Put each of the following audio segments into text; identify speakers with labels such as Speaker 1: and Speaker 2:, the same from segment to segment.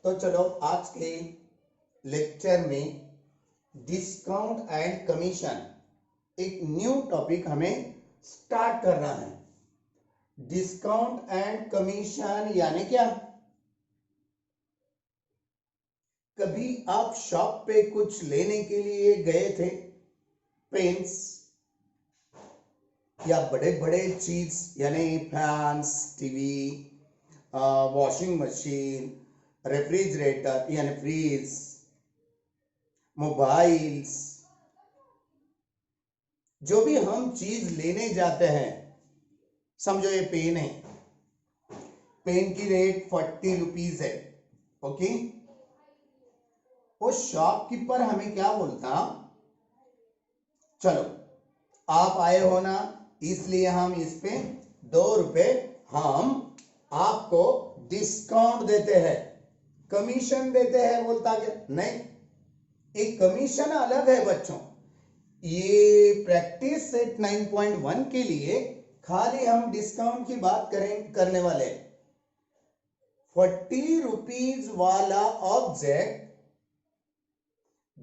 Speaker 1: तो चलो आज के लेक्चर में डिस्काउंट एंड कमीशन एक न्यू टॉपिक हमें स्टार्ट करना है। डिस्काउंट एंड कमीशन यानी क्या? कभी आप शॉप पे कुछ लेने के लिए गए थे, पेन्स या बड़े बड़े चीज यानी fans, TV, washing machine, refrigerator यानी फ्रीज, मोबाइल्स, जो भी हम चीज लेने जाते हैं, समझो ये पेन है, पेन की रेट 40 रुपीज है। ओके, वो शॉपकीपर हमें क्या बोलता, चलो आप आए हो ना, इसलिए हम इस पे 2 रुपए हम आपको डिस्काउंट देते हैं, कमीशन देते हैं। बोलता क्या? नहीं, एक कमीशन अलग है बच्चों। ये प्रैक्टिस सेट 9.1 के लिए खाली हम डिस्काउंट की बात करने वाले। 40 रुपीज वाला ऑब्जेक्ट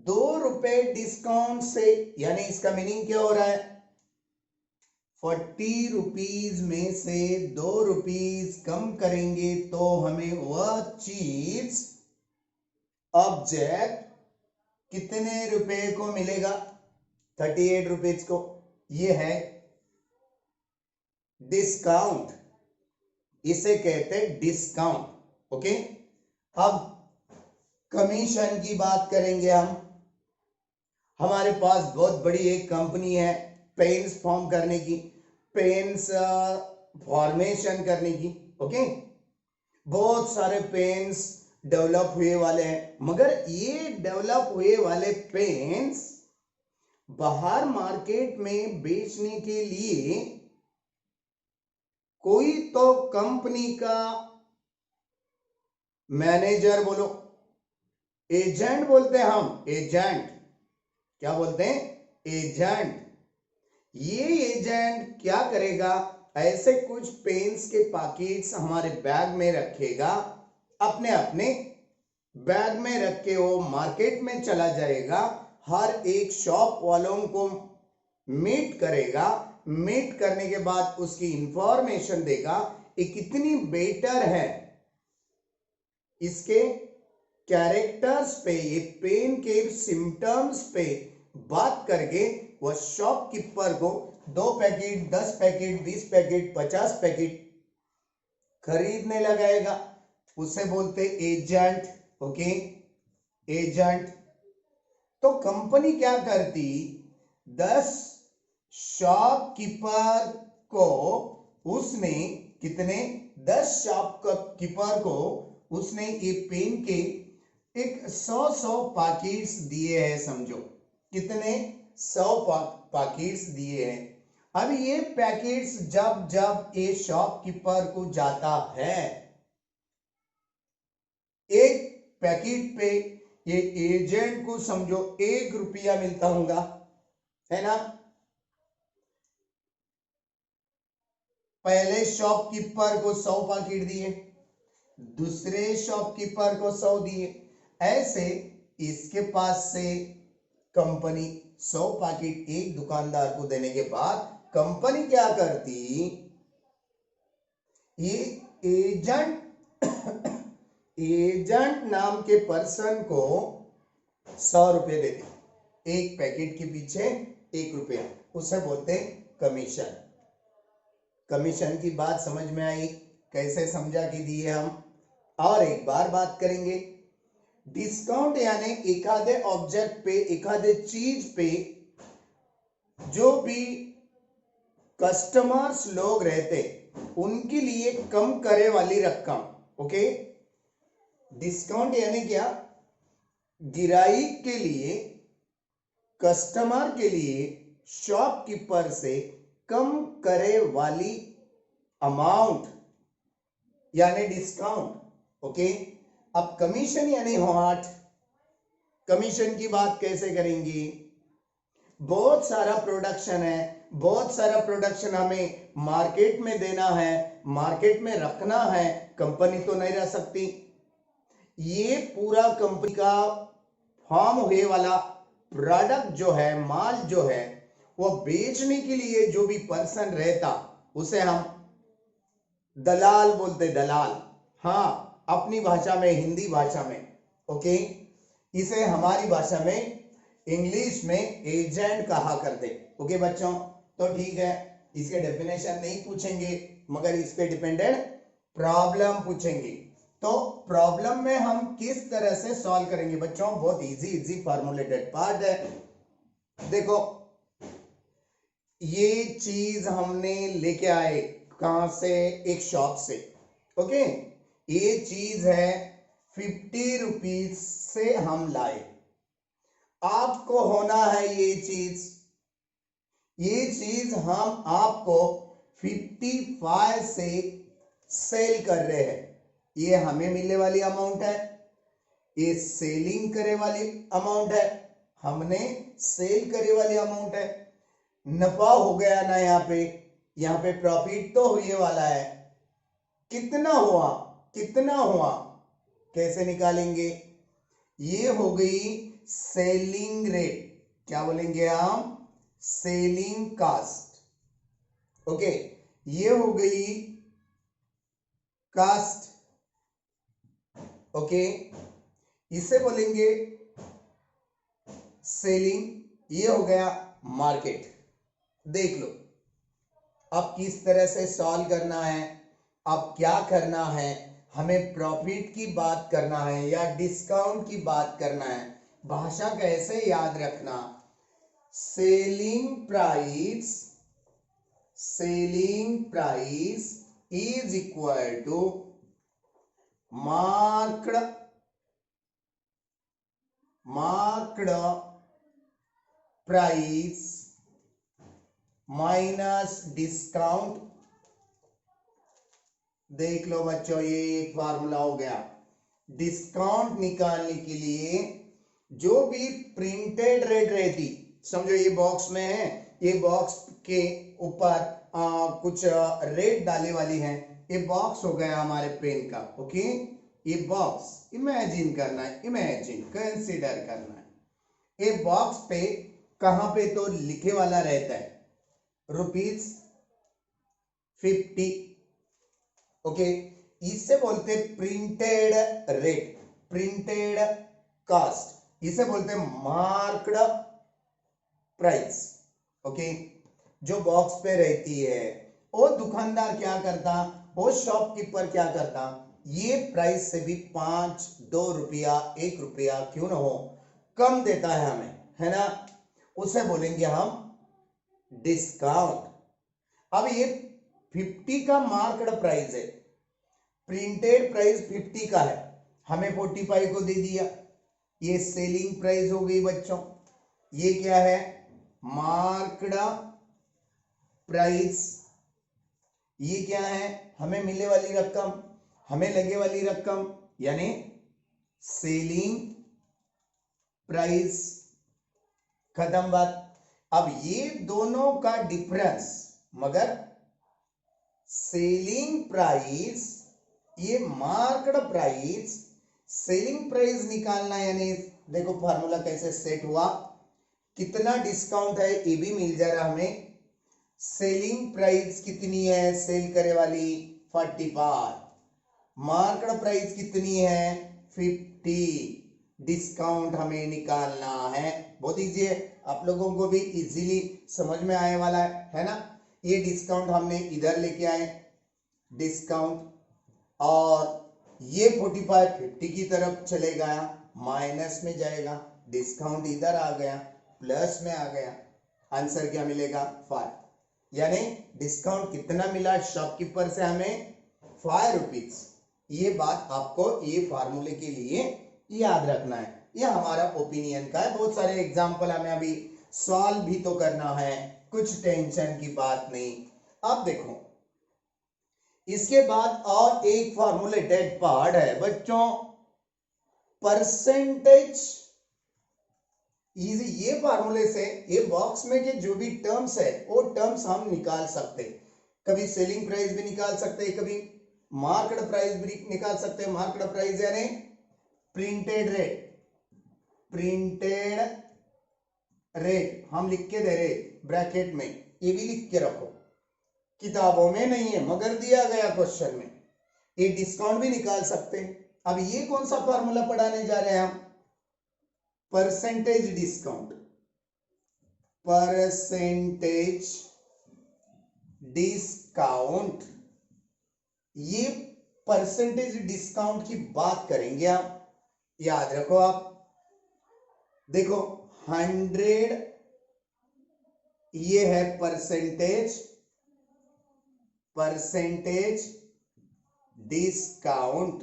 Speaker 1: 2 रुपए डिस्काउंट से, यानी इसका मीनिंग क्या हो रहा है? 40 रुपीज में से 2 रुपीज कम करेंगे तो हमें वह चीज, ऑब्जेक्ट कितने रुपए को मिलेगा? 38 रुपीज को। ये है डिस्काउंट, इसे कहते हैं डिस्काउंट। ओके, अब कमीशन की बात करेंगे हम। हमारे पास बहुत बड़ी एक कंपनी है पेन्स फॉर्म करने की, पेन्स फॉर्मेशन करने की। ओके, बहुत सारे पेन्स डेवलप हुए वाले हैं, मगर ये डेवलप हुए वाले पेन्स बाहर मार्केट में बेचने के लिए कोई तो कंपनी का मैनेजर, बोलो एजेंट बोलते हैं हम, एजेंट। क्या बोलते हैं? एजेंट। ये एजेंट क्या करेगा? ऐसे कुछ पेन्स के पैकेट्स हमारे बैग में रखेगा, अपने अपने बैग में रख के वो मार्केट में चला जाएगा, हर एक शॉप वालों को मीट करेगा, मीट करने के बाद उसकी इंफॉर्मेशन देगा ये कितनी बेटर है, इसके कैरेक्टर्स पे, ये पेन के सिम्टम्स पे बात करके वह शॉपकीपर को 2 पैकेट, 10 पैकेट, 20 पैकेट, 50 पैकेट खरीदने लगाएगा। उसे बोलते एजेंट। Okay, agent. तो कंपनी क्या करती? 10 शॉपकीपर को उसने, कितने? 10 शॉपकीपर को उसने ये पेन के एक 100 पैकेट्स दिए हैं, समझो कितने? 100 पैकेट्स दिए हैं। अब ये पैकेट्स जब जब ये शॉपकीपर को जाता है, एक पैकेट पे ये एजेंट को समझो 1 रुपया मिलता होगा, है ना? पहले शॉपकीपर को 100 पैकेट दिए, दूसरे शॉपकीपर को 100 दिए, ऐसे इसके पास से कंपनी 100 पैकेट एक दुकानदार को देने के बाद कंपनी क्या करती? ये एजेंट एजेंट नाम के पर्सन को 100 रुपए देती, एक पैकेट के पीछे 1 रुपया, उसे बोलते हैं कमीशन। कमीशन की बात समझ में आई? कैसे समझा कि दिए हम? और एक बार बात करेंगे। डिस्काउंट यानी एखादे ऑब्जेक्ट पे, एखादे चीज पे जो भी कस्टमर्स लोग रहते उनके लिए कम करे वाली रकम। ओके, डिस्काउंट यानी क्या? गिराइक के लिए, कस्टमर के लिए शॉपकीपर से कम करे वाली अमाउंट यानी डिस्काउंट। ओके, अब कमीशन यानी व्हाट? कमीशन की बात कैसे करेंगे? बहुत सारा प्रोडक्शन है, बहुत सारा प्रोडक्शन हमें मार्केट में देना है, मार्केट में रखना है, कंपनी तो नहीं रह सकती। ये पूरा कंपनी का फॉर्म हुए वाला प्रोडक्ट जो है, माल जो है, वो बेचने के लिए जो भी पर्सन रहता उसे हम दलाल बोलते, दलाल। हाँ, अपनी भाषा में, हिंदी भाषा में। ओके, इसे हमारी भाषा में, इंग्लिश में एजेंट कहा करते। ओके बच्चों, तो ठीक है, इसके डेफिनेशन नहीं पूछेंगे मगर इस पे डिपेंडेंट प्रॉब्लम पूछेंगे। तो प्रॉब्लम में हम किस तरह से सॉल्व करेंगे बच्चों, बहुत इजी फॉर्मुलेटेड पार्ट है। देखो, ये चीज हमने लेके आए कहां से, एक शॉप से। ओके, ये चीज है 50 रुपीज से हम लाए। आपको होना है ये चीज हम आपको 55 से सेल कर रहे हैं। ये हमें मिलने वाली अमाउंट है, ये सेलिंग करे वाली अमाउंट है, हमने सेल करे वाली अमाउंट है। नफा हो गया ना, यहाँ पे प्रॉफिट तो होने वाला है। कितना हुआ, कितना हुआ, कैसे निकालेंगे? ये हो गई सेलिंग रेट, क्या बोलेंगे हम, सेलिंग कास्ट। ओके, ये हो गई कास्ट। ओके, इसे बोलेंगे सेलिंग, ये हो गया मार्केट। देख लो अब किस तरह से सॉल्व करना है, अब क्या करना है, हमें प्रॉफिट की बात करना है या डिस्काउंट की बात करना है, भाषा कैसे याद रखना। Selling price is equal to marked price minus discount. देख लो बच्चों, ये एक फार्मूला हो गया। डिस्काउंट निकालने के लिए जो भी प्रिंटेड रेट रहती, समझो ये बॉक्स में है, ये बॉक्स के ऊपर कुछ रेट डाले वाली है, ये बॉक्स हो गया हमारे पेन का। ओके, ये बॉक्स इमेजिन करना है, कंसीडर करना है। ये बॉक्स पे कहां पे तो लिखे वाला रहता है ₹50। ओके, इसे बोलते प्रिंटेड रेट, प्रिंटेड कास्ट, इसे बोलते मार्क्ड प्राइस। ओके, जो बॉक्स पे रहती है, वो दुकानदार क्या करता, वो शॉपकीपर क्या करता, ये प्राइस से भी 5, 2 रुपया, 1 रुपया क्यों ना हो, कम देता है हमें, है ना, उसे बोलेंगे हम डिस्काउंट। अब ये 50 का मार्केट प्राइस है, प्रिंटेड प्राइस 50 का है, हमें 45 को दे दिया, ये सेलिंग प्राइस हो गई बच्चों। ये क्या है, मार्क्ड प्राइस। ये क्या है, हमें मिलने वाली रकम, हमें लगे वाली रकम, यानी सेलिंग प्राइस। खत्म बात। अब ये दोनों का डिफरेंस, मगर सेलिंग प्राइस, ये मार्केट प्राइस, सेलिंग प्राइस निकालना, यानी देखो फार्मूला कैसे सेट हुआ, कितना डिस्काउंट है ये भी मिल जा रहा हमें। सेलिंग प्राइस कितनी है, सेल करे वाली 45, मार्केट प्राइस कितनी है 50, डिस्काउंट हमें निकालना है। बहुत इजी है, आप लोगों को भी इजीली समझ में आने वाला है ना। ये डिस्काउंट हमने इधर लेके आए, डिस्काउंट, और ये 45 50 की तरफ चले गया, माइनस में जाएगा, डिस्काउंट इधर आ गया, प्लस में आ गया, आंसर क्या मिलेगा 5। यानी डिस्काउंट कितना मिला शॉपकीपर से हमें, 5 रुपीज। ये बात आपको ये फार्मूले के लिए याद रखना है। ये हमारा ओपिनियन का है, बहुत सारे एग्जाम्पल हमें अभी सॉल्व भी तो करना है, कुछ टेंशन की बात नहीं। अब देखो, इसके बाद और एक फॉर्मुलेटेड पार्ट है बच्चों, परसेंटेज। ये फार्मूले से ये बॉक्स में के जो भी टर्म्स है वो टर्म्स हम निकाल सकते हैं। कभी सेलिंग प्राइस भी निकाल सकते हैं, कभी मार्केट प्राइस भी निकाल सकते हैं। मार्केट प्राइस यानी प्रिंटेड रेट हम लिख के दे रहे ब्रैकेट में, ये भी लिख के रखो, किताबों में नहीं है मगर दिया गया क्वेश्चन में। ये डिस्काउंट भी निकाल सकते हैं। अब ये कौन सा फॉर्मूला पढ़ाने जा रहे हैं हम? Percentage discount. परसेंटेज डिस्काउंट, ये परसेंटेज डिस्काउंट की बात करेंगे आप, याद रखो आप। देखो 100 ये है परसेंटेज डिस्काउंट,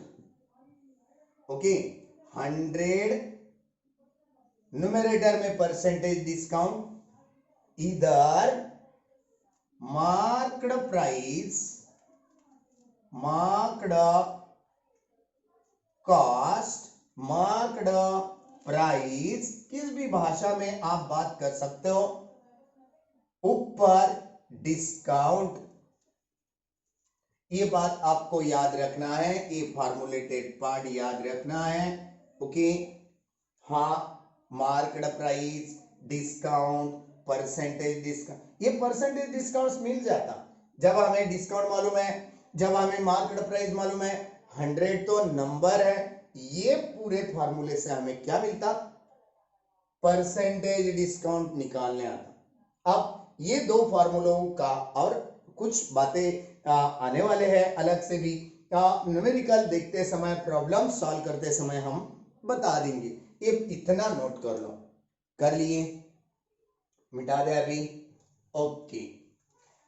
Speaker 1: ओके। 100 न्यूमरेटर में परसेंटेज डिस्काउंट, इधर marked price, marked cost, marked price, किस भी भाषा में आप बात कर सकते हो, ऊपर डिस्काउंट। ये बात आपको याद रखना है, ये फॉर्मुलेटेड पार्ट याद रखना है, ओके। हाँ, marked price, discount, percentage discount, ये परसेंटेज डिस्काउंट मिल जाता जब हमें डिस्काउंट मालूम है, जब हमें मार्क्ड प्राइस मालूम है। 100 तो नंबर है, ये पूरे फार्मूले से हमें क्या मिलता? परसेंटेज डिस्काउंट निकालने आता। अब ये दो फार्मूलों का और कुछ बातें आने वाले हैं अलग से भी, न्यूमेरिकल देखते समय, प्रॉब्लम सॉल्व करते समय हम बता देंगे। ये इतना नोट कर लो। कर लिए? मिटा दे अभी, ओके।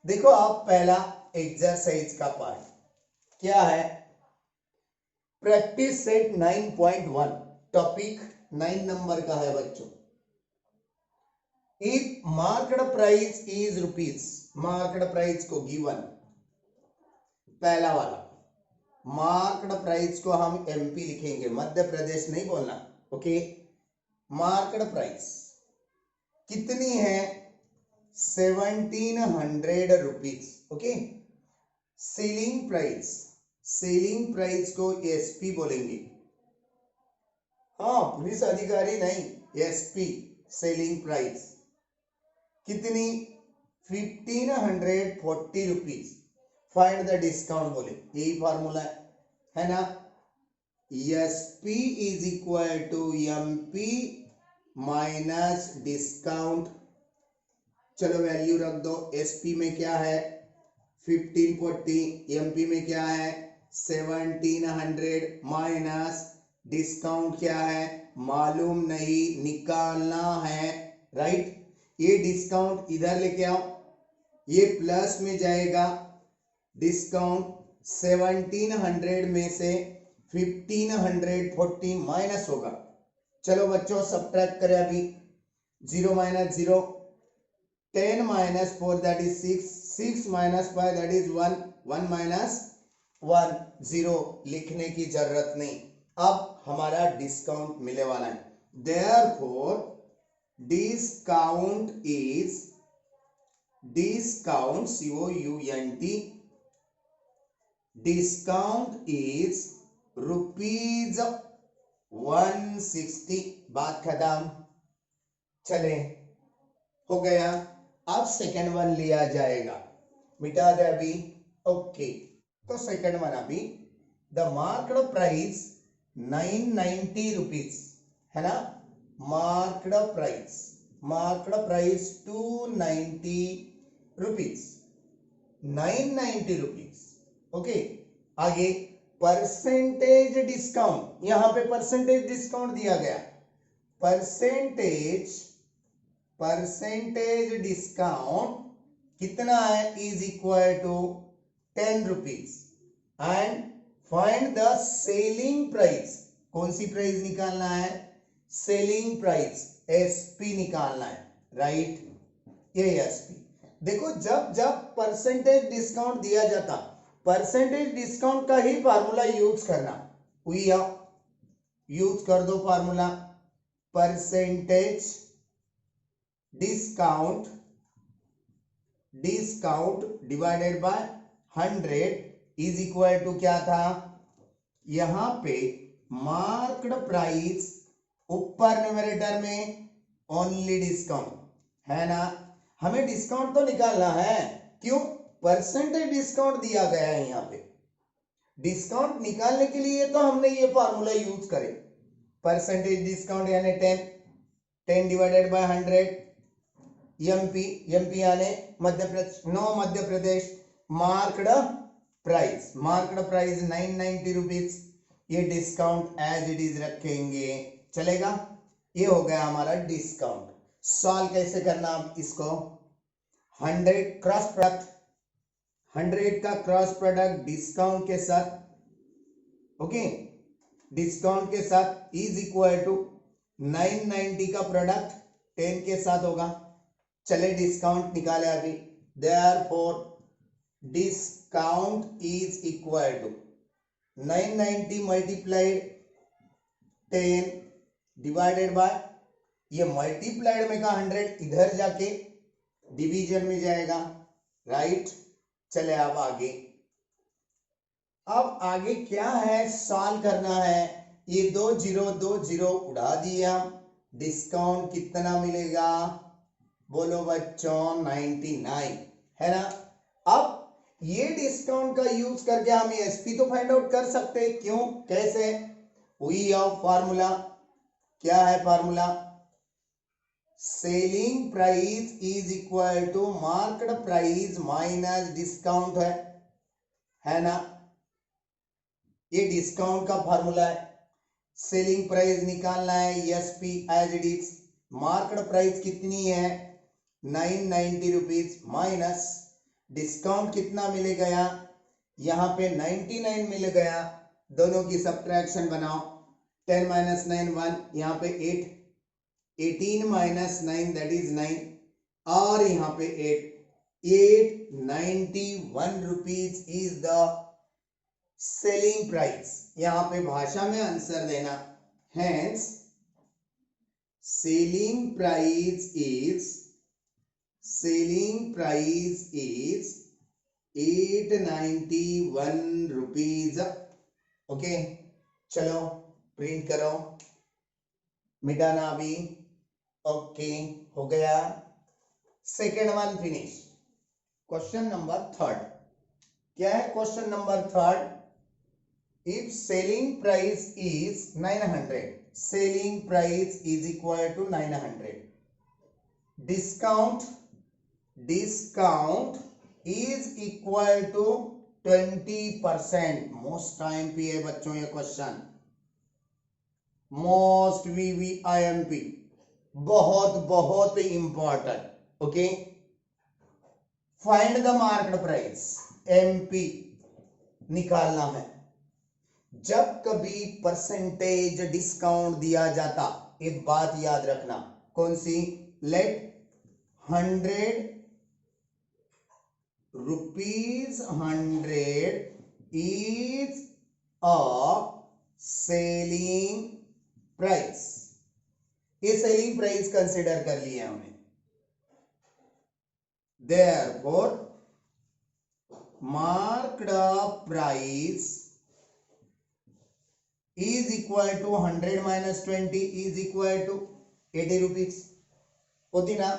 Speaker 1: देखो आप पहला एक्सरसाइज का पार्ट क्या है? प्रैक्टिस सेट 9.1, टॉपिक 9 नंबर का है बच्चों। If market price is rupees, market price को गिवन, पहला वाला मार्केट प्राइस को हम एमपी लिखेंगे, मध्य प्रदेश नहीं बोलना, ओके। मार्केट प्राइस कितनी है? 1700 rupees, okay. Selling price, selling price को एसपी बोलेंगे। हाँ, पुलिस अधिकारी नहीं, एसपी, सेलिंग प्राइस कितनी? 1540 रुपीज। फाइंड द डिस्काउंट बोले, यही फॉर्मूला है ना। SP is equal to MP minus discount. चलो वैल्यू रख दो। एसपी में क्या है? 1540, एमपी में क्या है? 1700 माइनस डिस्काउंट क्या है? मालूम नहीं, निकालना है, राइट। ये डिस्काउंट इधर लेके आओ, ये प्लस में जाएगा। डिस्काउंट 1700 में से 1540 माइनस होगा। चलो बच्चों सब्ट्रैक्ट करें अभी। 0 minus 0, 10 minus 4 that is 6, 6 minus 5 that is 1, 1 minus 1, 0 लिखने की जरूरत नहीं। अब हमारा डिस्काउंट मिलने वाला है। Therefore discount is, discount COUNT, discount is rupees 160। बात खत्म। चले, हो गया। अब सेकंड वन लिया जाएगा, मिटा दे अभी, ओके। तो सेकंड वन अभी, द मार्केट प्राइस 990 रुपीज है ना। Market price, market price 290 rupees, 990 rupees, okay. आगे परसेंटेज डिस्काउंट, यहां पे परसेंटेज डिस्काउंट दिया गया। परसेंटेज, परसेंटेज डिस्काउंट कितना है? Is equal to 10 rupees. And find the selling price, कौन सी प्राइस निकालना है? सेलिंग प्राइस, एसपी निकालना है, राइट। ये एसपी। देखो जब जब परसेंटेज डिस्काउंट दिया जाता, परसेंटेज डिस्काउंट का ही फार्मूला यूज करना। यूज कर दो formula, percentage discount, discount divided by 100 is equal to क्या था? यहां पे मार्क्ड प्राइस ऊपर न्यूमरेटर में ओनली डिस्काउंट है ना, हमें डिस्काउंट तो निकालना है, क्यों, परसेंटेज डिस्काउंट दिया गया है यहाँ पे। डिस्काउंट निकालने के लिए तो हमने ये फार्मूला यूज करे, परसेंटेज डिस्काउंट यानी 10 डिवाइडेड बाय 100, एमपी यानी Madhya Pradesh, marked price 990 rupees, ये डिस्काउंट एज इट इज रखेंगे, चलेगा। ये हो गया हमारा डिस्काउंट। सॉल्व कैसे करना, अब इसको 100 क्रॉस प्रोडक्ट, 100 का क्रॉस प्रोडक्ट डिस्काउंट के साथ, ओके, डिस्काउंट के साथ इज इक्वल टू 990 का प्रोडक्ट 10 के साथ होगा। चले डिस्काउंट निकाले अभी, therefore discount is equal to 990 multiplied 10 divided by, ये मल्टीप्लाइड में का 100 इधर जाके डिवीजन में जाएगा, राइट। चले अब आगे, अब आगे क्या है, सॉल्व करना है। ये 2 0 उड़ा दिया, डिस्काउंट कितना मिलेगा, बोलो बच्चों 99, है ना। अब ये डिस्काउंट का यूज करके हम एसपी तो फाइंड आउट कर सकते हैं, क्यों, कैसे, वी ऑफ फार्मूला, क्या है formula, selling price is equal to market price minus discount है ना, ये डिस्काउंट का फार्मूला है। सेलिंग प्राइस निकालना है, SP as it is, market price कितनी है 990 रुपीज, माइनस डिस्काउंट कितना मिल गया, यहाँ पे 99 मिल गया, दोनों की सब्ट्रैक्शन बनाओ, 10 - 9 1, यहाँ पे 8, 18 - 9 दैट इज 9, और यहाँ पे 891 rupees is the selling price. यहाँ पे भाषा में आंसर देना, hence selling price is 891 rupees, okay. चलो प्रिंट करो, मिटाना अभी, ओके हो गया। Second one finish. Question number 3, क्या है question number 3, if selling price is 900, selling price is equal to 900, discount is equal to 20%। Most time पी है बच्चों ये क्वेश्चन, मोस्ट VVIMP, बहुत बहुत important, okay. Find the market price, MP निकालना है। जब कभी परसेंटेज डिस्काउंट दिया जाता, एक बात याद रखना, कौन सी, let 100 rupees 100 is a selling price, ये सेलिंग प्राइस कंसिडर कर लिया हमने। Therefore marked price is equal to 100 - 20 is equal to 80 rupees होती ना।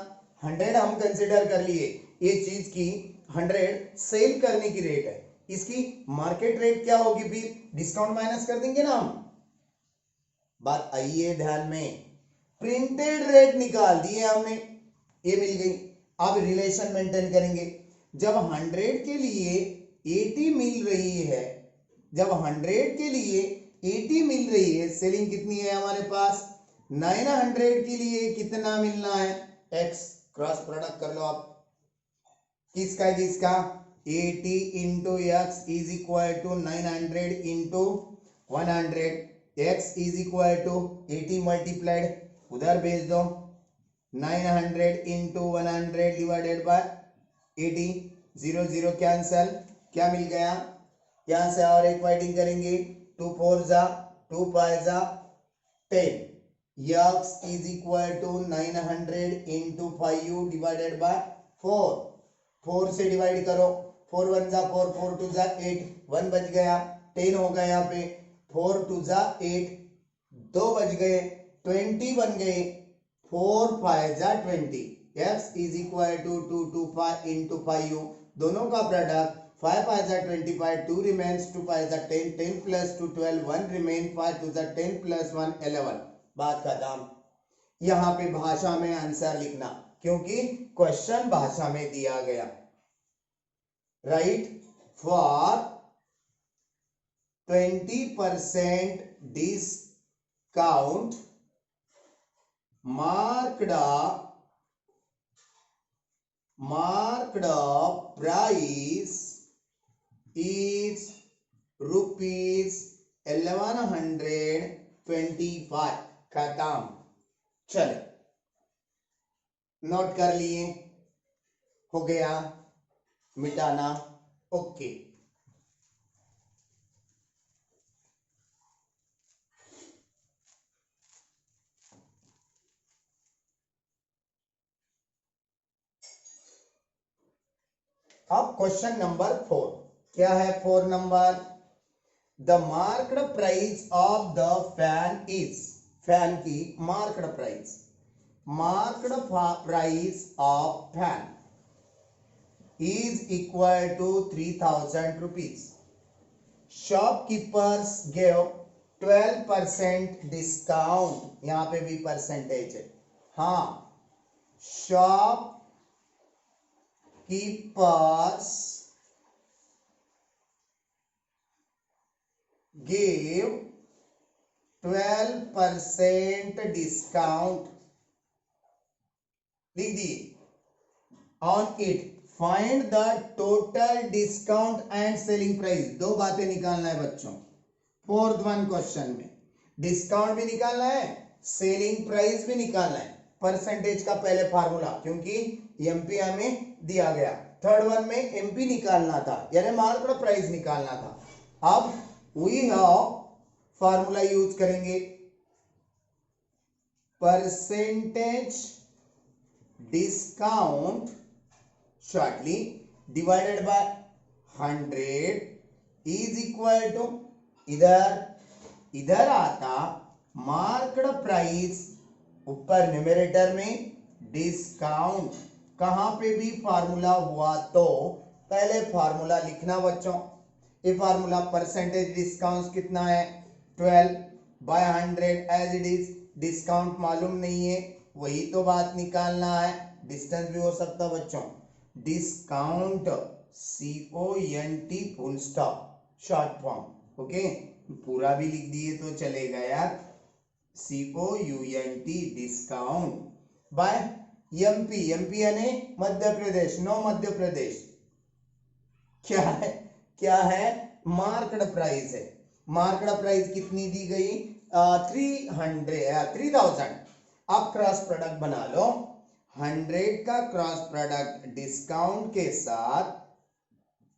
Speaker 1: 100 हम कंसिडर कर लिए, ये चीज की 100 सेल करने की रेट है, इसकी मार्केट रेट क्या होगी, फिर डिस्काउंट माइनस कर देंगे ना हम। बात आइए ध्यान में, प्रिंटेड रेट निकाल दिए हमने, ये मिल गई। अब रिलेशन मेंटेन करेंगे, जब 100 के लिए 80 मिल रही है, जब 100 के लिए 80 मिल रही है, सेलिंग कितनी है हमारे पास 900 के लिए कितना मिलना है, x, क्रॉस प्रोडक्ट कर लो आप, किसका 80 into x is equal to 900 into 100, x is equal to 80 multiplied उधर भेज दो, 900 इंटू 100 डिवाइडेड बाय 80, 0 0 कैंसल, क्या मिल गया, यहां से और एक फाइटिंग करेंगे, 2 4 जा 2 5 जा 10, x is equal to 900 into 5 divided by 4, 4 से डिवाइड करो, 4 1 जा 4, 4 2 जा 8, 1 बच गया, 10 हो गया यहाँ पे, 4 टू जा 8, 2 बज गए, 20 बन गए, 4 5 जा 20, x is equal to 2 2 5 into 5u, दोनों का प्रोडक्ट 5 5 जा 25, 2 रिमेन्स, 2 5 जा 10, 10 प्लस 2 12, 1 रिमेन, 5 2 जा 10 प्लस 1 11, बात खत्म। यहाँ पे भाषा में आंसर लिखना, क्योंकि क्वेश्चन भाषा में दिया गया। Right, for 20% discount, marked price is rupees 1125। खत्म। चले, नोट कर लिए, हो गया, मिटाना, ओके। अब क्वेश्चन नंबर 4, क्या है 4 number? The marked price of the fan is, fan की marked price, marked price of fan is equal to 3000 rupees. Shopkeepers give 12% discount, यहां पे भी परसेंटेज है, हाँ, शॉपकीपर्स give 12% डिस्काउंट, लिख दिए, on it, find the total discount and selling price. दो बातें निकालना है बच्चों, 4th वन क्वेश्चन में, डिस्काउंट भी निकालना है, सेलिंग प्राइस भी निकालना है। परसेंटेज का पहले फार्मूला, क्योंकि एमपी हमें दिया गया, 3rd वन में एमपी निकालना था, यानी मार्केट प्राइस निकालना था। अब वी हैव फार्मूला यूज करेंगे, percentage discount shortly divided by 100 is equal to, इधर आता मार्केट प्राइस, ऊपर न्यूमरेटर में डिस्काउंट, कहां पे भी फार्मूला हुआ तो पहले फार्मूला लिखना बच्चों। ये फार्मूला परसेंटेज डिस्काउंट कितना है, 12 by 100 as it is, discount मालूम नहीं है, वही तो बात निकालना है, डिस्टेंस भी हो सकता बच्चों, discount COUNT full stop short form, okay, पूरा भी लिख दिए तो चलेगा यार, COUNT discount bye MP, MP यानी मध्य प्रदेश, नो मध्य प्रदेश, क्या है मार्केट प्राइस है, मार्केट प्राइस कितनी दी गई, 3000। अब क्रॉस प्रोडक्ट बना लो, 100 का क्रॉस प्रोडक्ट डिस्काउंट के साथ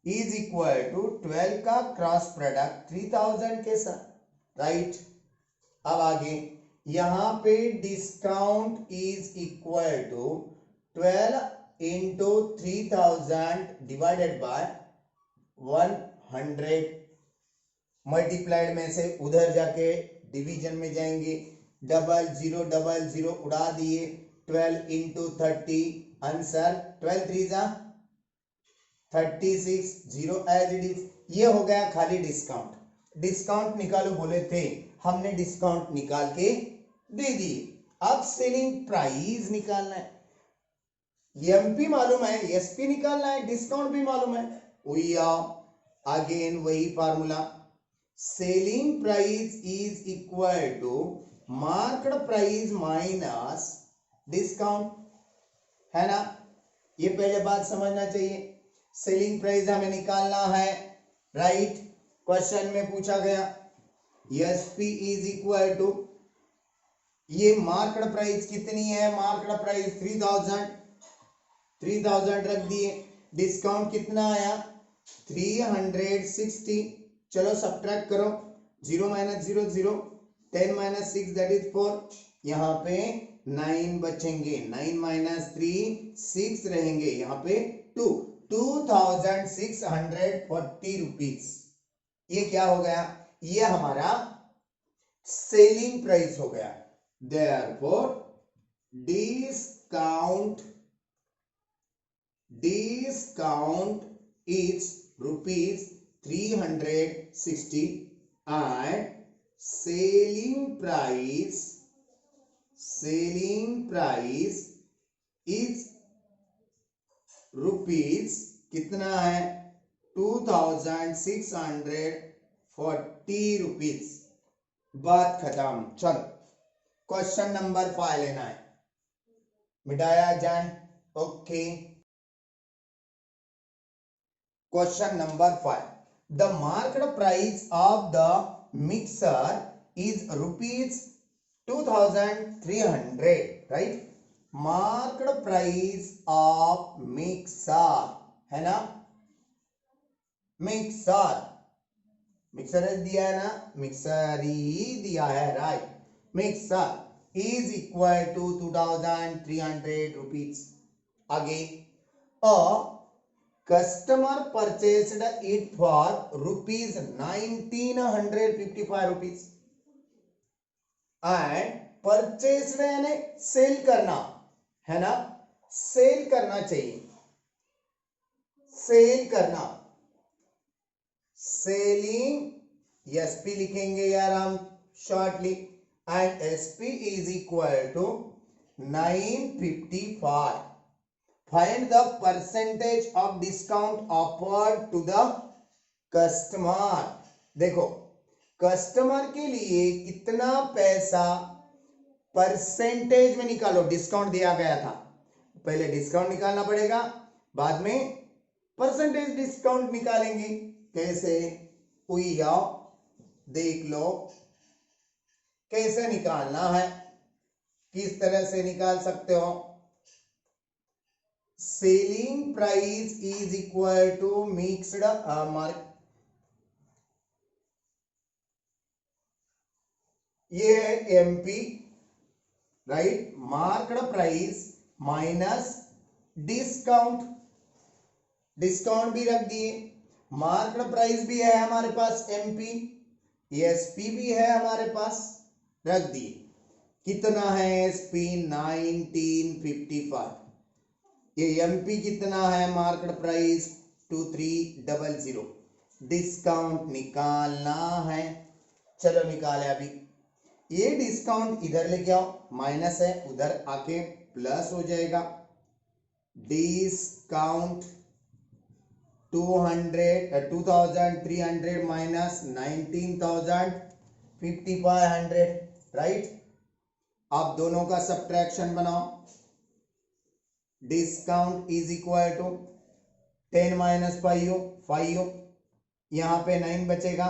Speaker 1: इज इक्वल टू 12 का क्रॉस प्रोडक्ट 3000 के साथ, राइट। अब आगे यहां पे discount is equal to 12 into 3000 divided by 100, multiplied में से उधर जाके डिवीजन में जाएंगे, 0000 उड़ा दिए, 12 इंटू 30, आंसर 12 3 जा 36, 0 एज इट इज। ये हो गया खाली डिस्काउंट, डिस्काउंट निकालो बोले थे, हमने डिस्काउंट निकाल के दे दिए। अब सेलिंग प्राइस निकालना है, एमपी मालूम है, एसपी निकालना है, डिस्काउंट भी मालूम है, अगेन वही formula, selling price is equal to market price minus discount, है ना, ये पहले बात समझना चाहिए। सेलिंग प्राइस हमें निकालना है, राइट, क्वेश्चन में पूछा गया, एसपी इज इक्वल टू, ये मार्केट प्राइस कितनी है, मार्केट प्राइस 3000 रख दिए, डिस्काउंट कितना आया 360, चलो सब्ट्रैक्ट करो, 0 माइनस 0 0, 10 माइनस 6 दैट इज 4, यहाँ पे 9 बचेंगे, 9 माइनस 3 6 रहेंगे, यहाँ पे 2640 रुपीज। ये क्या हो गया, ये हमारा सेलिंग प्राइस हो गया। Therefore discount is rupees 360 and selling price is rupees कितना है 2640 रुपीज। बात खत्म। चलो क्वेश्चन नंबर 5 लेना है, मिटाया जाए। Okay, question number 5, the market price of the mixer is rupees 2300, right. Market price of mixer है ना, मिक्सर दिया है ना, मिक्सर ही दिया है, right. Mixer is equal to 2300 rupees. Again, a customer purchased it for rupees 1955 rupees and purchased यानी cell करना है ना, सेल करना चाहिए, सेल करना, सेलिंग एसपी लिखेंगे यार हम shortly, and SP is equal to 955. Find the percentage of discount offered to the customer. देखो कस्टमर के लिए कितना पैसा परसेंटेज में निकालो, डिस्काउंट दिया गया था, पहले डिस्काउंट निकालना पड़ेगा, बाद में परसेंटेज डिस्काउंट निकालेंगे। कैसे, कोई आओ देख लो कैसे निकालना है, किस तरह से निकाल सकते हो। Selling price is equal to mixed mark, ये है MP, right. Market price minus discount, discount भी रख दिए, मार्केट प्राइस भी है हमारे पास एमपी, एसपी भी है हमारे पास, रख दिए। कितना है एसपी 1955, ये एमपी कितना है मार्केट प्राइस 2300, डिस्काउंट निकालना है। चलो निकाले अभी, ये डिस्काउंट इधर लेके आओ, माइनस है उधर आके प्लस हो जाएगा। Discount 2300 minus 19,5500, right. आप दोनों का सब्ट्रैक्शन बनाओ। Discount is equal to 10 minus 5, यहां पे 9 बचेगा,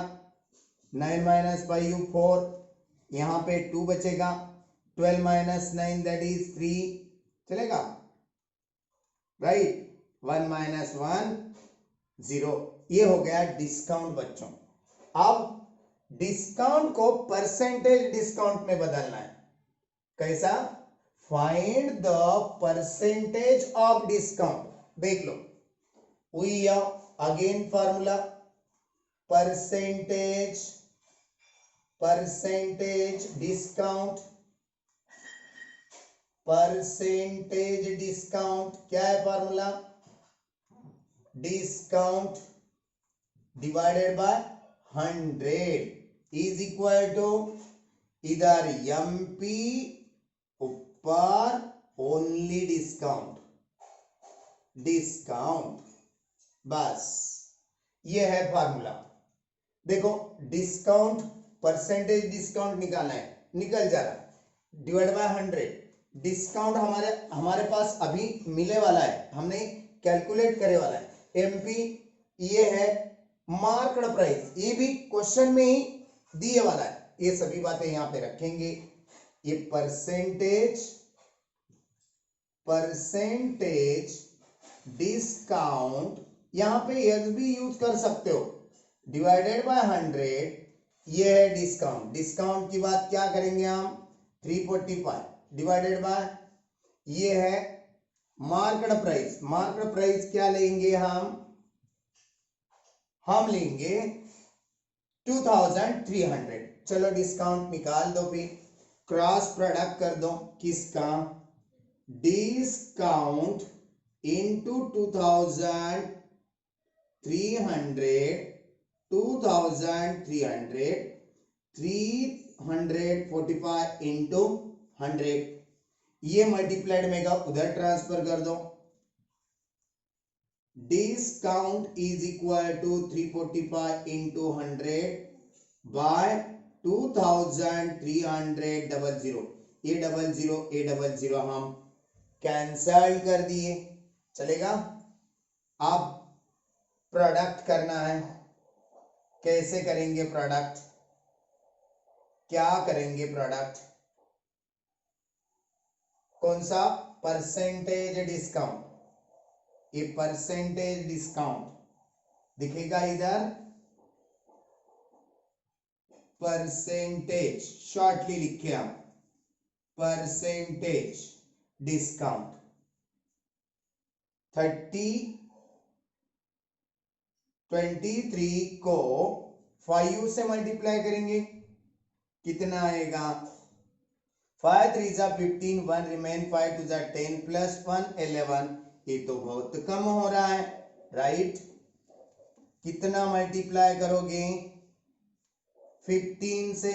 Speaker 1: 9 माइनस 5 4, यहां पे 2 बचेगा, 12 माइनस 9 दैट इज 3, चलेगा, राइट। 1 माइनस 1 0, ये हो गया डिस्काउंट बच्चों। अब डिस्काउंट को परसेंटेज डिस्काउंट में बदलना है। कैसा, find the percentage of discount, देख लो, we again formula, percentage discount, percentage discount क्या है formula, discount divided by 100 is equal to इधर एमपी ऊपर ओनली डिस्काउंट, बस ये है फार्मूला। देखो डिस्काउंट परसेंटेज डिस्काउंट निकालना है, निकल जा रहा है, डिवाइड बाय 100, डिस्काउंट हमारे पास अभी मिले वाला है, हमने कैलकुलेट करे वाला है। एमपी ये है, मार्केट प्राइस ये भी क्वेश्चन में ही दिए वाला है, ये सभी बातें यहां पे रखेंगे। ये परसेंटेज डिस्काउंट, यहां पे एच भी यूज कर सकते हो, डिवाइडेड बाय 100, ये है डिस्काउंट। डिस्काउंट की बात क्या करेंगे हम, 345 डिवाइडेड बाय, ये है मार्केट प्राइस, मार्केट प्राइस क्या लेंगे हम लेंगे 2300। चलो डिस्काउंट निकाल दो, फिर क्रॉस प्रोडक्ट कर दो किसका, डिस्काउंट इनटू 2300, 2300 345 इंटू 100, ये मल्टीप्लाइड में उधर ट्रांसफर कर दो। Discount is equal to 345 into 100 by 2300 ये डबल जीरो हम कैंसल कर दिए, चलेगा। अब प्रोडक्ट करना है, कैसे करेंगे प्रोडक्ट, क्या करेंगे प्रोडक्ट, कौन सा, परसेंटेज डिस्काउंट, ये परसेंटेज डिस्काउंट दिखेगा इधर, परसेंटेज शॉर्टली लिखे हम, परसेंटेज डिस्काउंट 23 को 5 से मल्टीप्लाई करेंगे, कितना आएगा, 5 3 जा 15, 1 रिमेन, 5 2 जा 10 प्लस 1 11, ये तो बहुत कम हो रहा है, राइट। कितना मल्टीप्लाई करोगे, 15 से,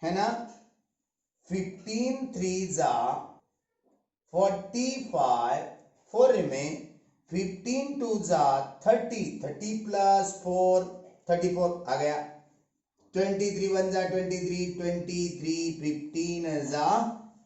Speaker 1: है ना, 15 3 जा 45, 4 रिमेन, 15 2 जा 30 प्लस 4 34 आ गया, 23 1 जा 23 15 जा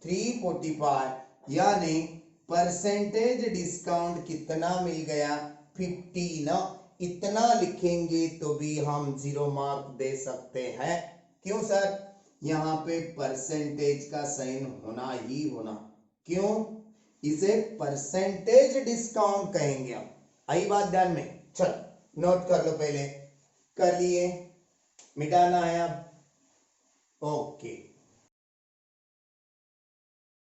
Speaker 1: 345, यानी परसेंटेज डिस्काउंट कितना मिल गया, 15। इतना लिखेंगे तो भी हम 0 मार्क दे सकते हैं, क्यों सर, यहाँ पे परसेंटेज का साइन होना ही होना, क्यों, इसे परसेंटेज डिस्काउंट कहेंगे हम, आई बात ध्यान में, चल नोट कर लो, पहले कर लिए, मिटाना है अब, ओके।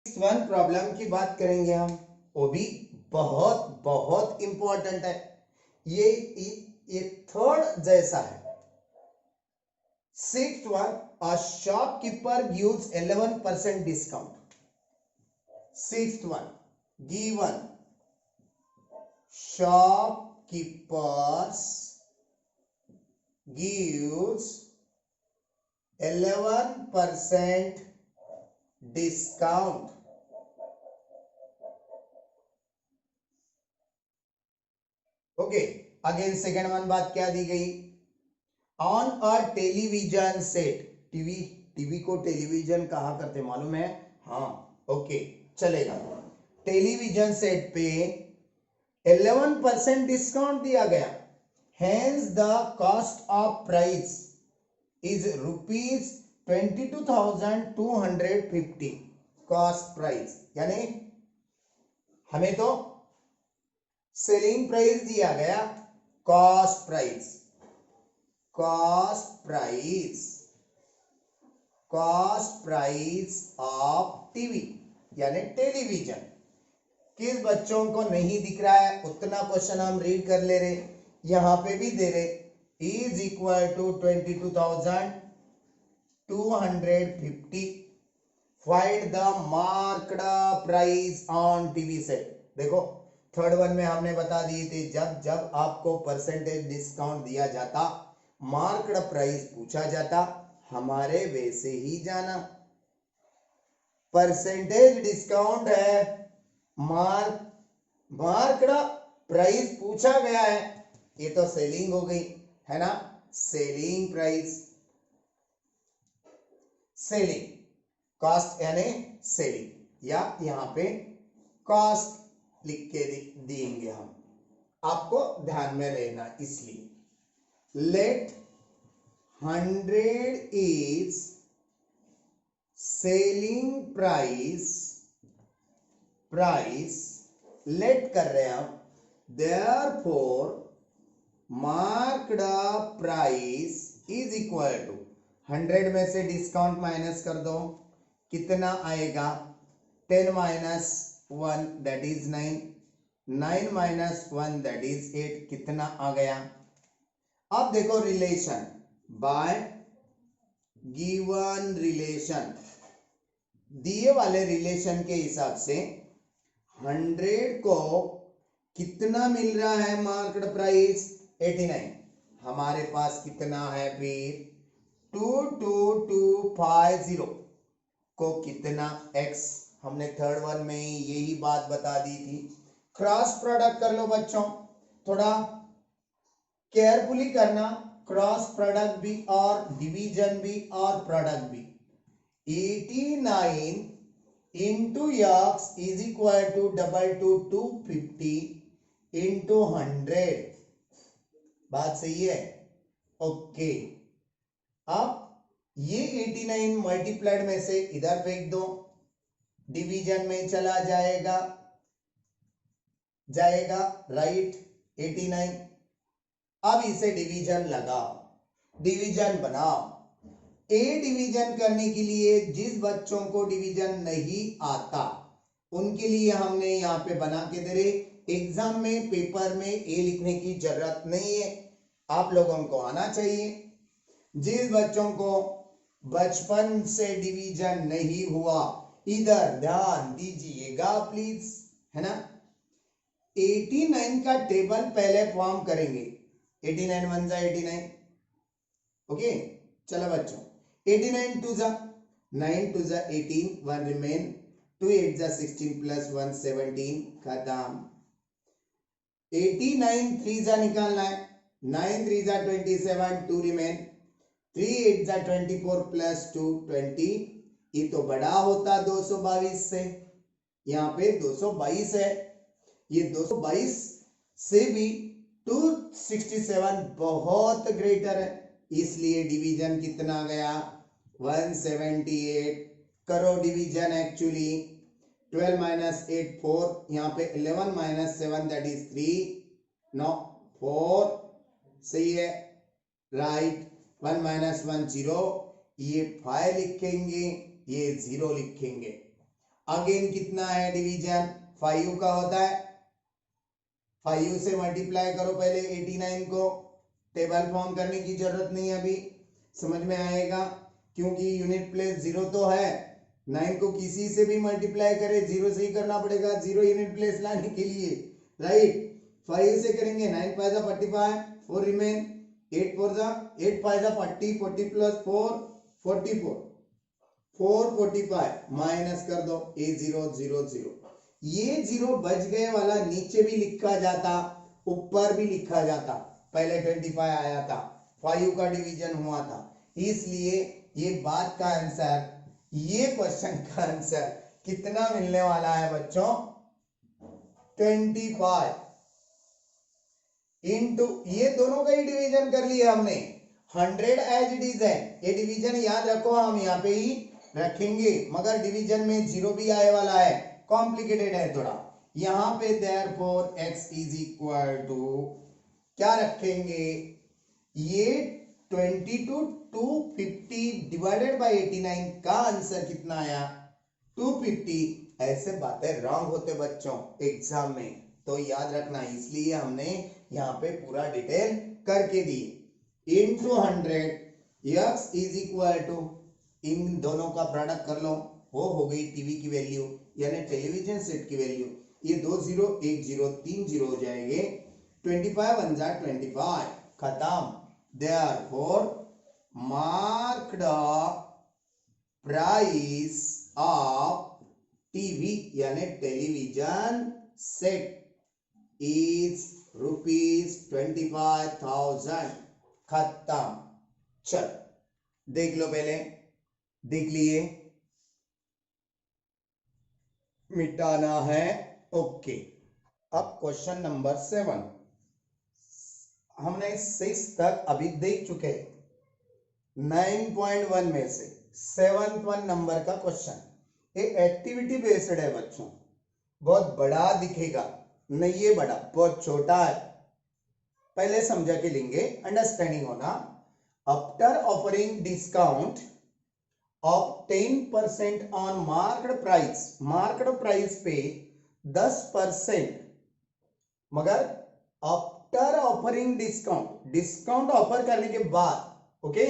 Speaker 1: वन प्रॉब्लम की बात करेंगे हम, वो भी बहुत बहुत इंपॉर्टेंट है, ये थर्ड जैसा है। 6th one, a shopkeeper gives 11% discount. 6th one, given shopkeepers gives 11% discount. Okay, again second one बात क्या दी गई, on a television set, TV को टेलीविजन कहा करते मालूम है, हाँ ओके चलेगा, टेलीविजन सेट पे 11% डिस्काउंट दिया गया, hence the cost of price is ₹22,250, cost price, यानी हमें तो सेलिंग प्राइस दिया गया, cost price, cost price of TV यानी टेलीविजन। किस बच्चों को नहीं दिख रहा है उतना क्वेश्चन हम रीड कर ले रहे, यहां पे भी दे रहे, is equal to 22,250, find the marked price on TV set. देखो थर्ड वन में हमने बता दिए थे, जब जब आपको परसेंटेज डिस्काउंट दिया जाता, मार्क्ड प्राइस पूछा जाता, हमारे वैसे ही जाना, परसेंटेज डिस्काउंट है, मार्क्ड प्राइस पूछा गया है, ये तो सेलिंग हो गई है ना, सेलिंग प्राइस, सेलिंग कॉस्ट यानी सेलिंग, या यहां पे कॉस्ट लिख के देंगे हम, आपको ध्यान में रहना इसलिए। Let 100 is selling price let कर रहे हैं हम, therefore marked price is equal to 100 में से डिस्काउंट माइनस कर दो, कितना आएगा, 10 minus 1 that is 9, 9 minus 1 that is 8, कितना आ गया। अब देखो रिलेशन, बाय गिवन रिलेशन, दिए वाले रिलेशन के हिसाब से 100 को कितना मिल रहा है मार्केट प्राइस 89, हमारे पास कितना है फिर 2250 को कितना x, हमने थर्ड वन में यही बात बता दी थी। क्रॉस प्रोडक्ट कर लो बच्चों, थोड़ा केयरफुली करना, क्रॉस प्रोडक्ट भी और डिवीजन भी और प्रोडक्ट भी। 89 into x is equal to 250 into 100, बात सही है? ओके, अब ये 89 मल्टीप्लाइड में से इधर फेंक दो, डिवीजन में चला जाएगा राइट 89। अब इसे डिवीजन लगाओ, डिवीजन बनाओ। ए डिवीजन करने के लिए जिस बच्चों को डिवीजन नहीं आता उनके लिए हमने यहाँ पे बना के दे रहे, एग्जाम में पेपर में ए लिखने की जरूरत नहीं है, आप लोगों को आना चाहिए। जिस बच्चों को बचपन से डिवीजन नहीं हुआ इधर ध्यान दीजिएगा प्लीज, है ना। 89 का टेबल पहले फॉर्म करेंगे, 89 1 जा 89, ओके। चलो बच्चों 89 2 जा 9 2 जा 18, 1 रिमेन, 2 8 जा 16 प्लस 1 17, खत्म। 89 3 जा निकालना है, 9 3 जा 27, 2 रिमेन, 3 8 जा 24 प्लस 2 20, ये तो बड़ा होता 222 से, यहाँ पे 222 है, ये 222 से भी 267 बहुत ग्रेटर है, इसलिए डिवीजन कितना गया 178। करो डिवीजन, एक्चुअली 12 माइनस 8 4, यहाँ पे 11 माइनस 7 दैट इज 3, नो 4, सही है राइट। 1 माइनस 1 0, ये 5 लिखेंगे, ये 0 लिखेंगे। अगेन कितना है डिवीजन 5 का होता है, 5 से मल्टीप्लाई करो पहले 89 को, टेबल फॉर्म करने की जरूरत नहीं है अभी, समझ में आएगा क्योंकि यूनिट प्लेस 0 तो है। 9 को किसी से भी मल्टीप्लाई करे 0 से ही करना पड़ेगा, 0 यूनिट प्लेस लाने के लिए, राइट। 5 से करेंगे 9 5 जा 45, 4 रिमेन, 8 4 जा 8 5 जा 40, 40 प्लस 4 44, 4 45 माइनस कर दो, ए 0 0 0, ये 0 बच गए वाला नीचे भी लिखा जाता ऊपर भी लिखा जाता, पहले 25 आया था, 5 का डिवीजन हुआ था, इसलिए ये बात का आंसर, ये क्वेश्चन का आंसर कितना मिलने वाला है बच्चों 25 इंटू, ये दोनों का ही डिवीजन कर लिया हमने, 100 एज इट इज है, ये डिवीजन याद रखो, हम यहाँ पे ही रखेंगे, मगर डिवीजन में 0 भी आए वाला है, कॉम्प्लिकेटेड है थोड़ा। यहां पे therefore x is equal to क्या रखेंगे, ये 22 250 डिवाइडेड बाय 89 का आंसर कितना आया 250। ऐसे बातें रॉन्ग होते बच्चों एग्जाम में, तो याद रखना, इसलिए हमने यहाँ पे पूरा डिटेल करके दी। Into 100 x is equal to, इन दोनों का प्रोडक्ट कर लो, वो हो गई टीवी की वैल्यू यानी टेलीविजन सेट की वैल्यू, ये 2 0 1 0 3 0 हो जाएंगे, 25 1 जा 25, खत्म। Therefore mark the price of TV यानी टेलीविजन सेट इज ₹25,000, खत्म। चल देख लो, पहले देख लिए, मिटाना है, ओके। अब क्वेश्चन नंबर 7, हमने 6 तक अभी देख चुके, 9.1 में से 7th नंबर का क्वेश्चन, ये एक्टिविटी बेस्ड है बच्चों, बहुत बड़ा दिखेगा, नहीं ये बड़ा, बहुत छोटा है, पहले समझा के लेंगे, अंडरस्टैंडिंग होना। After offering discount of 10% on market price पे 10%, मगर आफ्टर ऑफरिंग डिस्काउंट ऑफर करने के बाद okay,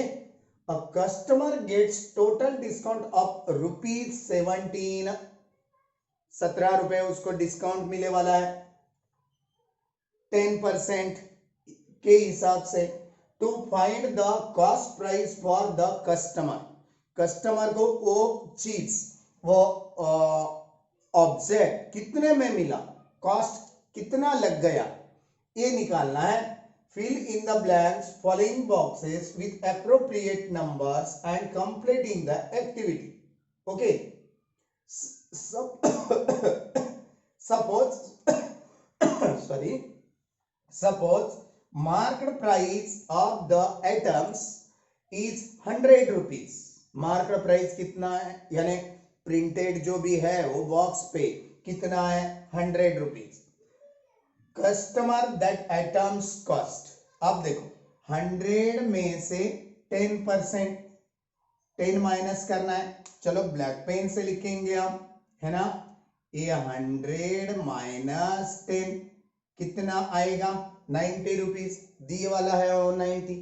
Speaker 1: a customer gets total discount of ₹17, 17 रुपए उसको डिस्काउंट मिले वाला है 10% के हिसाब से। To find the cost price for the customer, customer को वो चीज, वो ऑब्जेक्ट कितने में मिला, कॉस्ट कितना लग गया, ये निकालना है। Fill in the blanks following boxes with appropriate numbers and completing the activity. Okay, suppose sorry, suppose marked price of the items is 100 rupees। Marked price कितना है, यानी प्रिंटेड जो भी है वो बॉक्स पे कितना है, 100 rupees. Customer that items cost, अब देखो 100 में से 10%, 10 माइनस करना है। चलो ब्लैक पेन से लिखेंगे हम, है ना, ये 100 माइनस 10 कितना आएगा, 90 रुपीज। दिए वाला है वो 90,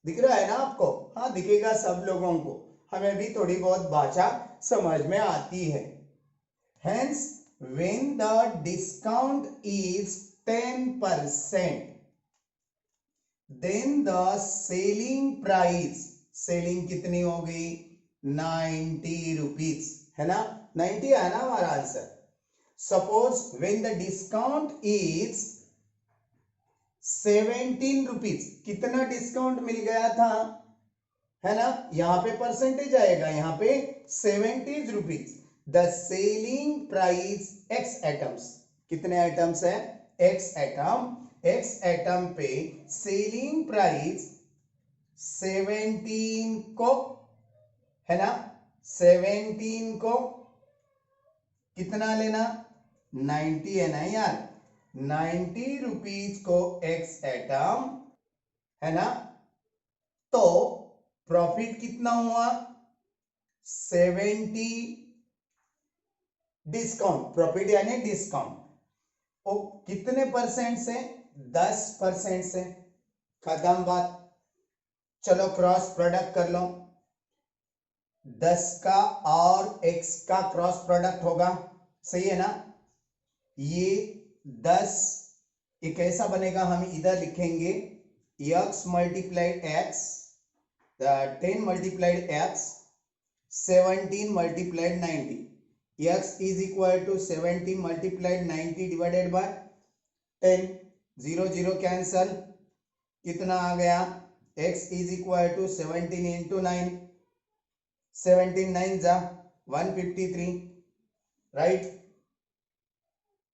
Speaker 1: दिख रहा है ना आपको, हाँ दिखेगा सब लोगों को, हमें भी थोड़ी बहुत भाषा समझ में आती है। Hence, when the discount is 10%, then the selling price, selling कितनी हो गई, 90 रुपीज, है ना, 90 है ना हमारा answer. Suppose when the discount is 17 rupees, कितना डिस्काउंट मिल गया था, है ना, यहां पे परसेंटेज आएगा, यहां पे 70 rupees. The selling price x items, कितने आइटम्स है, एक्स आइटम, एक्स आइटम पे सेलिंग प्राइस 17 को, है ना, 17 को कितना लेना, 90 है ना यार, 90 रुपीज को एक्स आइटम, है ना, तो प्रॉफिट कितना हुआ, 70 डिस्काउंट, प्रॉफिट यानी डिस्काउंट, वो कितने परसेंट से, 10% से। खत्म बात। चलो क्रॉस प्रोडक्ट कर लो, 10 का और x का क्रॉस प्रोडक्ट होगा, सही है ना, ये 10, ये कैसा बनेगा, हम इधर लिखेंगे x multiplied x, 10 multiplied x, 17 multiplied 90, x is equal to 70 multiplied 90 divided by 10, 0 0 cancel, कितना आ गया, x is equal to 17 into 9, 17 9 जा 153, राइट,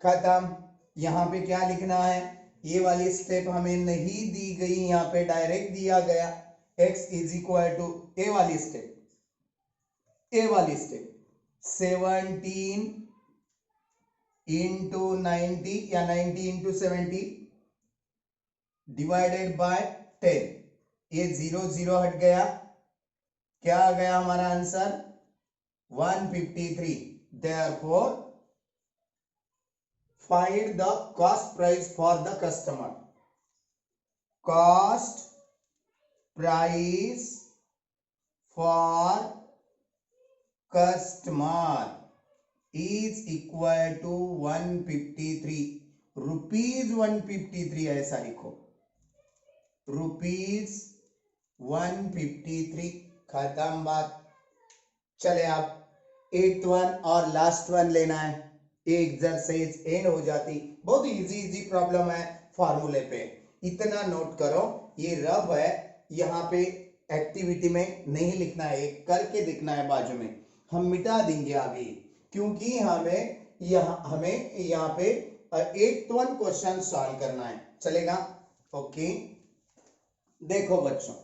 Speaker 1: खत्म। यहां पे क्या लिखना है, ये वाली स्टेप हमें नहीं दी गई, यहां पे डायरेक्ट दिया गया x is equal to ए वाली स्टेप, ए वाली स्टेप 17 into 90 या 90 into 70 डिवाइडेड बाय 10, ये 0 0 हट गया, क्या आ गया हमारा answer, 153। Therefore, find the cost price for the customer. Cost price for customer is equal to 153 rupees, 153 ऐसा लिखो, रुपीज 153, खत्म बात। चले आप 8th वन और लास्ट वन लेना है, एक्सरसाइज एंड हो जाती, बहुत इजी प्रॉब्लम है फार्मूले पे, इतना नोट करो, ये रफ है, यहाँ पे एक्टिविटी में नहीं लिखना है, करके दिखना है बाजू में, हम मिटा देंगे अभी, क्योंकि हमें यहाँ पे 8th वन क्वेश्चन सॉल्व करना है, चलेगा, ओके। देखो बच्चों,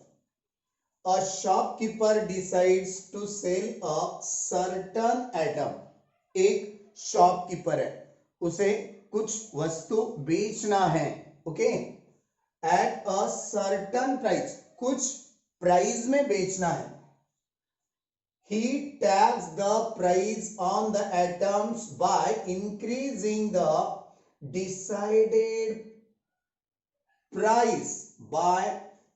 Speaker 1: a shopkeeper decides to sell a certain item, एक शॉपकीपर है, उसे कुछ वस्तु बेचना है, okay, at a certain price, कुछ प्राइस में बेचना है। He tags the price on the items by increasing the decided price by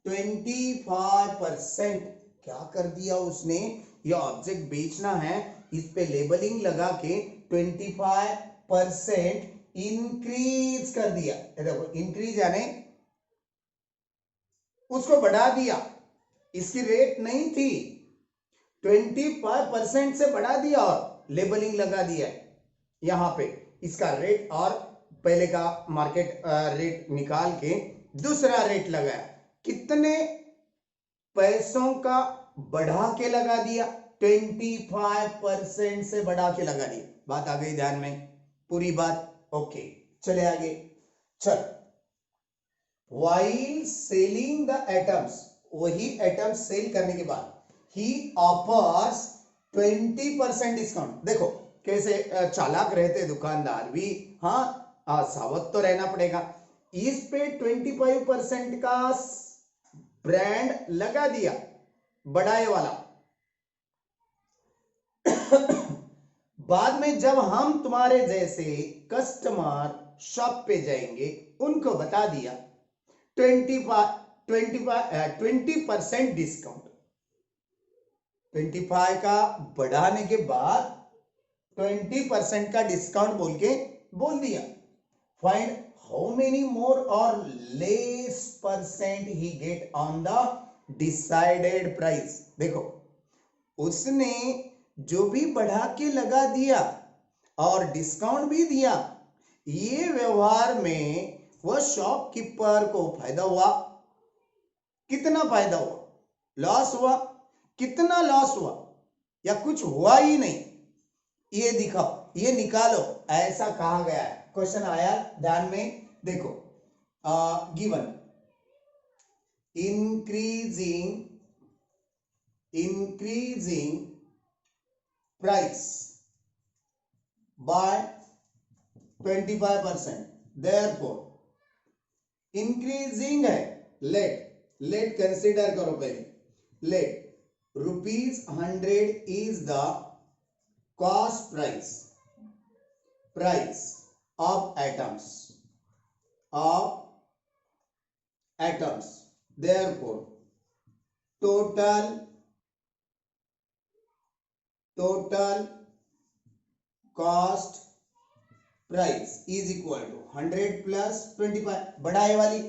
Speaker 1: 25%। क्या कर दिया उसने, ये ऑब्जेक्ट बेचना है, इस पे लेबलिंग लगा के 25% इंक्रीज कर दिया। देखो इंक्रीज यानी उसको बढ़ा दिया, इसकी रेट नहीं थी, 25% से बढ़ा दिया और लेबलिंग लगा दिया है यहां पे इसका रेट, और पहले का मार्केट रेट निकाल के दूसरा रेट लगाया, कितने पैसों का बढ़ा के लगा दिया, 25% से बढ़ा के लगा दिया। बात आ गई ध्यान में, पूरी बात ओके। चले आगे, चल while selling the atoms, वही एटम्स सेल करने के बाद he offers 20% डिस्काउंट। देखो कैसे चालाक रहते दुकानदार भी, हाँ सावध तो रहना पड़ेगा। इस पे 25% का ब्रांड लगा दिया, बढ़ाए वाला। बाद में जब हम तुम्हारे जैसे कस्टमर शॉप पे जाएंगे, उनको बता दिया 20% डिस्काउंट, 25 का बढ़ाने के बाद 20% का डिस्काउंट बोल दिया। फाइंड हाउ मेनी मोर और less percent he get on the decided price. देखो उसने जो भी बढ़ा के लगा दिया और डिस्काउंट भी दिया, ये व्यवहार में वह शॉपकीपर को फायदा हुआ, कितना फायदा हुआ, लॉस हुआ, कितना लॉस हुआ, या कुछ हुआ ही नहीं, ये दिखाओ, ये निकालो, ऐसा कहा गया है। क्वेश्चन आया ध्यान में, देखो given increasing price by 25%, therefore increasing है, लेट कंसिडर करो पहले, let ₹100 is the cost price of atoms, therefore total cost price is equal to 100 plus 25, बढ़ाए वाली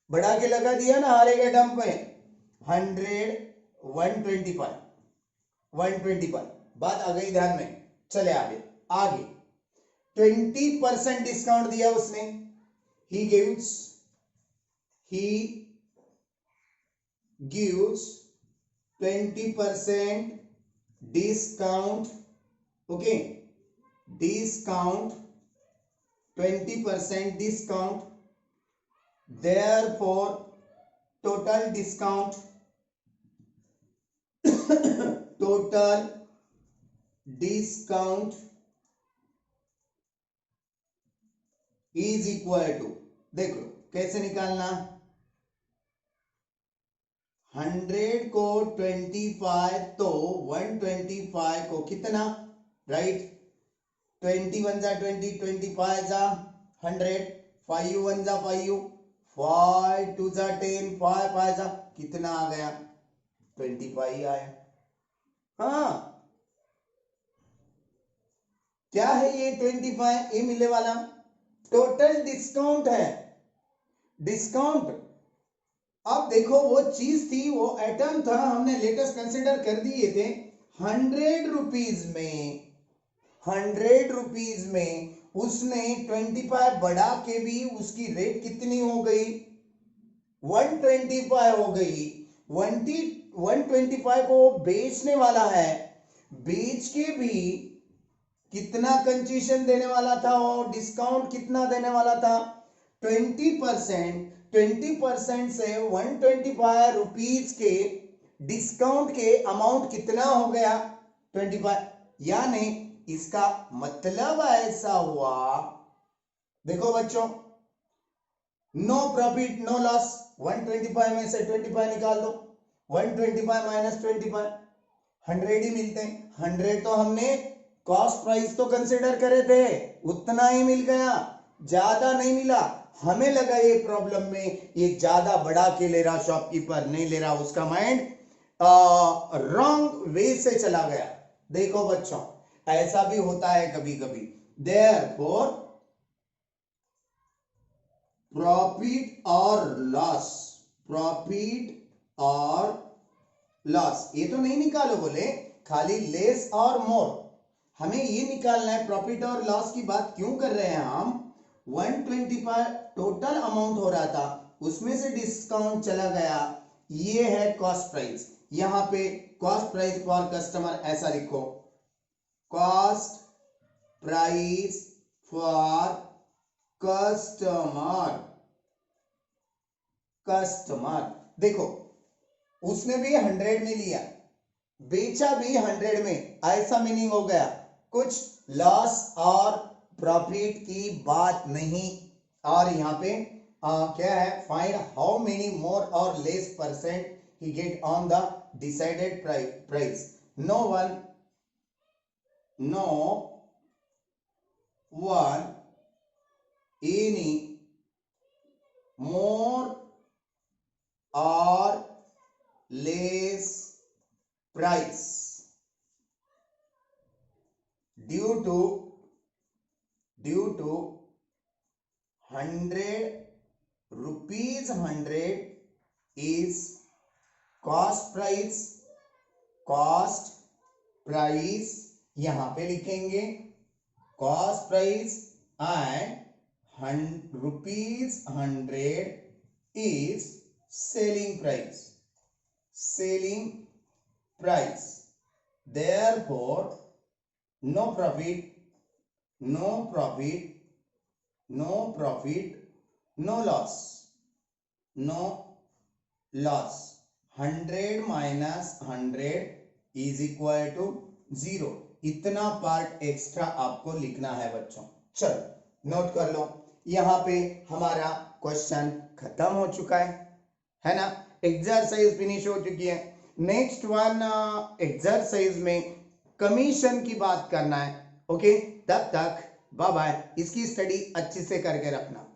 Speaker 1: बढ़ा के लगा दिया ना हर एक एटम पे, 100 125 बात आ गई ध्यान में। चले आगे 20% डिस्काउंट दिया उसने, he gives 20% discount, okay, discount 20% discount, therefore total discount is equal to, देखो कैसे निकालना, 100 को 25 तो 125 को कितना, राइट, 20 1 जा 20, 25 जा 100, 5 1 जा 5, 5 2 जा 10, 5 5 जा कितना आ गया, 25 आया। हाँ क्या है ये 25, ये मिले वाला टोटल डिस्काउंट है, डिस्काउंट। अब देखो वो चीज थी, वो एटम था, हमने लेटेस्ट कंसिडर कर दिए थे 100 रुपीज में उसने 25 बढ़ा के भी उसकी रेट कितनी हो गई, 125 हो गई। 125 को बेचने वाला है, बेच के भी कितना कंसेशन देने वाला था, और डिस्काउंट कितना देने वाला था, 20% से 125 रुपीज के डिस्काउंट के अमाउंट कितना हो गया, 25। यानी इसका मतलब ऐसा हुआ, देखो बच्चों, नो प्रॉफिट नो लॉस, 125 में से 25 निकाल दो, 125 माइनस 25 100 ही मिलते हैं। 100 तो हमने कॉस्ट प्राइस तो कंसिडर करे थे, उतना ही मिल गया, ज्यादा नहीं मिला। हमें लगा ये प्रॉब्लम में ये ज्यादा बढ़ा के ले रहा, शॉपकीपर नहीं ले रहा, उसका माइंड रॉन्ग वे से चला गया। देखो बच्चों, ऐसा भी होता है कभी कभी। देयरफॉर प्रॉफिट और लॉस, प्रॉफिट और लॉस, ये तो नहीं निकालो बोले, खाली लेस और मोर, हमें ये निकालना है। प्रॉफिट और लॉस की बात क्यों कर रहे हैं हम? 125 टोटल अमाउंट हो रहा था, उसमें से डिस्काउंट चला गया, ये है कॉस्ट प्राइस। यहां पे कॉस्ट प्राइस फॉर कस्टमर ऐसा लिखो, cost price for customer. Customer देखो, उसने भी 100 में लिया, बेचा भी 100 में, ऐसा मीनिंग हो गया। कुछ लॉस और प्रॉफिट की बात नहीं। और यहाँ पे क्या है, फाइंड हाउ मेनी मोर और less percent he get on the decided price. No one any more or less price due to 100 rupees, 100 is cost price. Cost price यहां पे लिखेंगे cost price and rupees 100 is selling price. Selling price, therefore no profit, no profit, no profit, no loss, no loss. 100 minus 100 is equal to 0। इतना part extra आपको लिखना है बच्चों। चलो note कर लो, यहां पे हमारा क्वेश्चन खत्म हो चुका है ना। एक्सरसाइज फिनिश हो चुकी है। नेक्स्ट वन एक्सरसाइज में कमीशन की बात करना है। ओके, तब तक बाय बाय। इसकी स्टडी अच्छी से करके रखना।